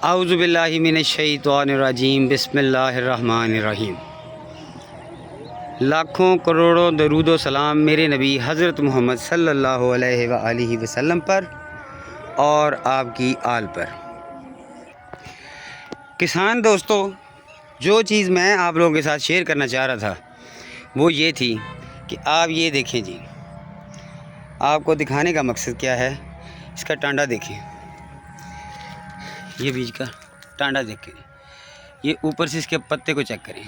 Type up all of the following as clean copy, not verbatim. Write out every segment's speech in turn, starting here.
आऊज़ुबिल्लाहि मिनश्शैतानिर्रजीम बिस्मिल्लाहिर्रहमानिर्रहीम। लाखों करोड़ों दरूद व सलाम मेरे नबी हज़रत मोहम्मद सल्लल्लाहु अलैहि वसल्लम पर और आपकी आल पर। किसान दोस्तों, जो चीज़ मैं आप लोगों के साथ शेयर करना चाह रहा था वो ये थी कि आप ये देखें जी, आपको दिखाने का मकसद क्या है, इसका टांडा देखें, ये बीज का टांडा देखें, ये ऊपर से इसके पत्ते को चेक करें,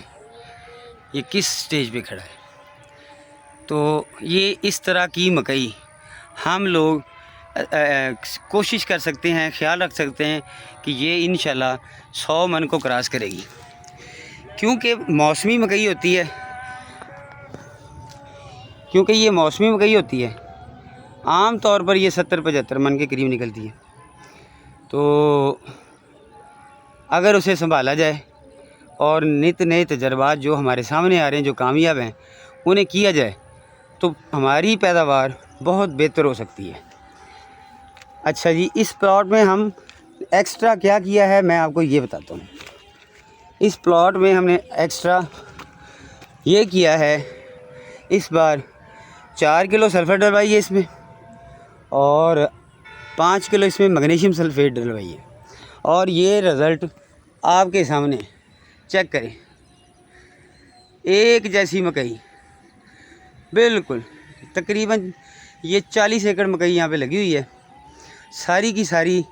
ये किस स्टेज पे खड़ा है। तो ये इस तरह की मकई हम लोग कोशिश कर सकते हैं, ख्याल रख सकते हैं कि ये इंशाल्लाह 100 मन को क्रॉस करेगी, क्योंकि मौसमी मकई होती है, ये मौसमी मकई होती है। आम तौर पर ये 70-75 मन के करीब निकलती है। तो अगर उसे संभाला जाए और नित नए तजर्बात जो हमारे सामने आ रहे हैं, जो कामयाब हैं, उन्हें किया जाए तो हमारी पैदावार बहुत बेहतर हो सकती है। अच्छा जी, इस प्लॉट में हम एक्स्ट्रा क्या किया है मैं आपको ये बताता हूँ। इस प्लॉट में हमने एक्स्ट्रा ये किया है, इस बार 4 किलो सल्फ़र डलवाई है इसमें और 5 किलो इसमें मैग्नीशियम सल्फेट डलवाई है। और ये रिज़ल्ट आपके सामने चेक करें, एक जैसी मकई बिल्कुल। तकरीबन ये 40 एकड़ मकई यहाँ पे लगी हुई है, सारी की सारी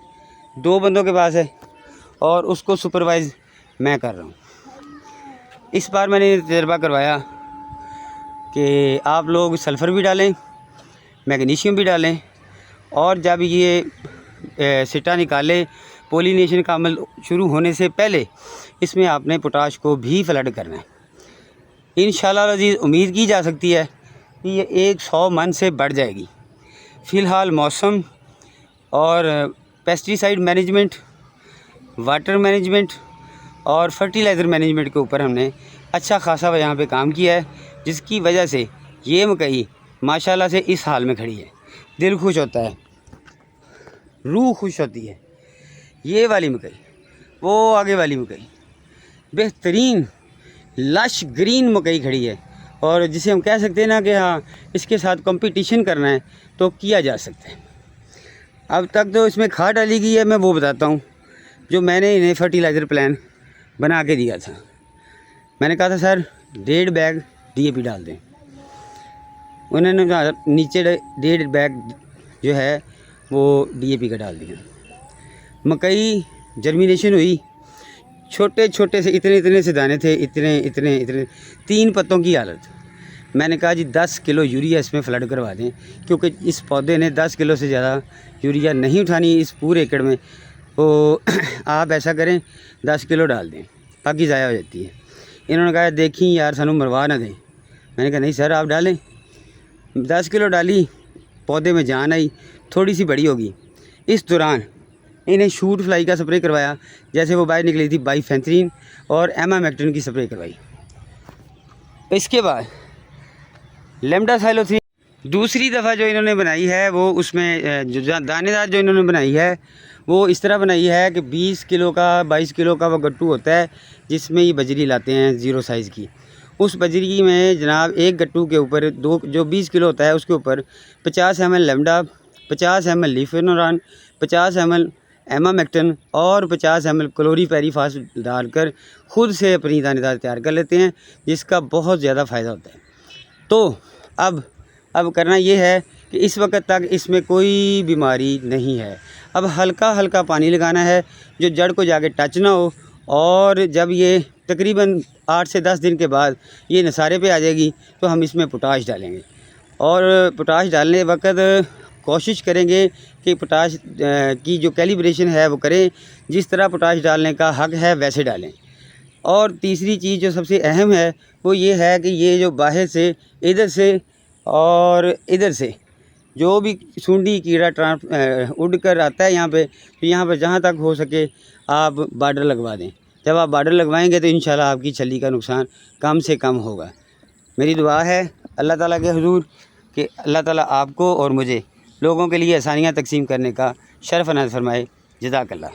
2 बंदों के पास है और उसको सुपरवाइज़ मैं कर रहा हूँ। इस बार मैंने तजर्बा करवाया कि आप लोग सल्फ़र भी डालें, मैग्नीशियम भी डालें, और जब ये सिटा निकाले, पोलिनेशन का अमल शुरू होने से पहले इसमें आपने पोटाश को भी फ्लड करना है। इंशाल्लाह अज़ीज़ उम्मीद की जा सकती है कि ये 100 मन से बढ़ जाएगी। फ़िलहाल मौसम और पेस्टिसाइड मैनेजमेंट, वाटर मैनेजमेंट और फर्टिलाइज़र मैनेजमेंट के ऊपर हमने अच्छा खासा यहाँ पे काम किया है, जिसकी वजह से ये मकई माशाल्लाह से इस हाल में खड़ी है। दिल खुश होता है, रूह खुश होती है। ये वाली मकई, वो आगे वाली मकई बेहतरीन लश ग्रीन मकई खड़ी है, और जिसे हम कह सकते हैं ना कि हाँ, इसके साथ कंपटीशन करना है तो किया जा सकता है। अब तक तो इसमें खाद डाली गई है, मैं वो बताता हूँ जो मैंने इन्हें फर्टिलाइज़र प्लान बना के दिया था। मैंने कहा था सर 1.5 बैग DAP डाल दें, उन्होंने कहा नीचे 1.5 बैग जो है वो DAP का डाल दिया। मकई जर्मिनेशन हुई, छोटे छोटे से इतने से दाने थे, इतने 3 पत्तों की हालत। मैंने कहा जी 10 किलो यूरिया इसमें फ्लड करवा दें, क्योंकि इस पौधे ने 10 किलो से ज़्यादा यूरिया नहीं उठानी इस पूरे एकड़ में। तो आप ऐसा करें 10 किलो डाल दें, बाकी ज़ाया हो जाती है। इन्होंने कहा देखी यार सानू मरवा ना दें। मैंने कहा नहीं सर आप डालें। 10 किलो डाली, पौधे में जान आई, थोड़ी सी बड़ी होगी। इस दौरान इन्हें शूट फ्लाई का स्प्रे करवाया, जैसे वो बाहर निकली थी बाइफेंथ्रीन और एमामेक्टिन की स्प्रे करवाई। इसके बाद लेमडासाइलोथ्रीन दूसरी दफ़ा जो इन्होंने बनाई है, वो उसमें जो दानेदार जो इन्होंने बनाई है वो इस तरह बनाई है कि 20 किलो का 22 किलो का वो गट्टू होता है, जिसमें ये बजरी लाते हैं 0 साइज़ की। उस बजरी में जनाब एक गट्टू के ऊपर जो 20 किलो होता है उसके ऊपर 50 ml lambda, 50 ml लीफेनोरान, 50 ml emamectin और 50 ml क्लोरीपेरीफास डालकर ख़ुद से अपनी दानेदार तैयार कर लेते हैं, जिसका बहुत ज़्यादा फ़ायदा होता है। तो अब करना ये है कि इस वक्त तक इसमें कोई बीमारी नहीं है। अब हल्का हल्का पानी लगाना है जो जड़ को जाके टच ना हो, और जब ये तकरीबन 8 से 10 दिन के बाद ये नसारे पे आ जाएगी तो हम इसमें पोटाश डालेंगे। और पोटाश डालने वक्त कोशिश करेंगे कि पोटाश की जो कैलिब्रेशन है वो करें, जिस तरह पोटाश डालने का हक है वैसे डालें। और तीसरी चीज़ जो सबसे अहम है वो ये है कि ये जो बाहर से इधर से और इधर से जो भी सूंडी कीड़ा उड़ कर आता है यहाँ पे, तो यहाँ पर जहाँ तक हो सके आप बार्डर लगवा दें। जब आप बार्डर लगवाएंगे तो इंशाल्लाह आपकी छली का नुकसान कम से कम होगा। मेरी दुआ है अल्लाह ताला के हुजूर कि अल्लाह ताला आपको और मुझे लोगों के लिए आसानियाँ तकसीम करने का शर्फ़ अनायत फरमाए। जज़ाकल्लाह।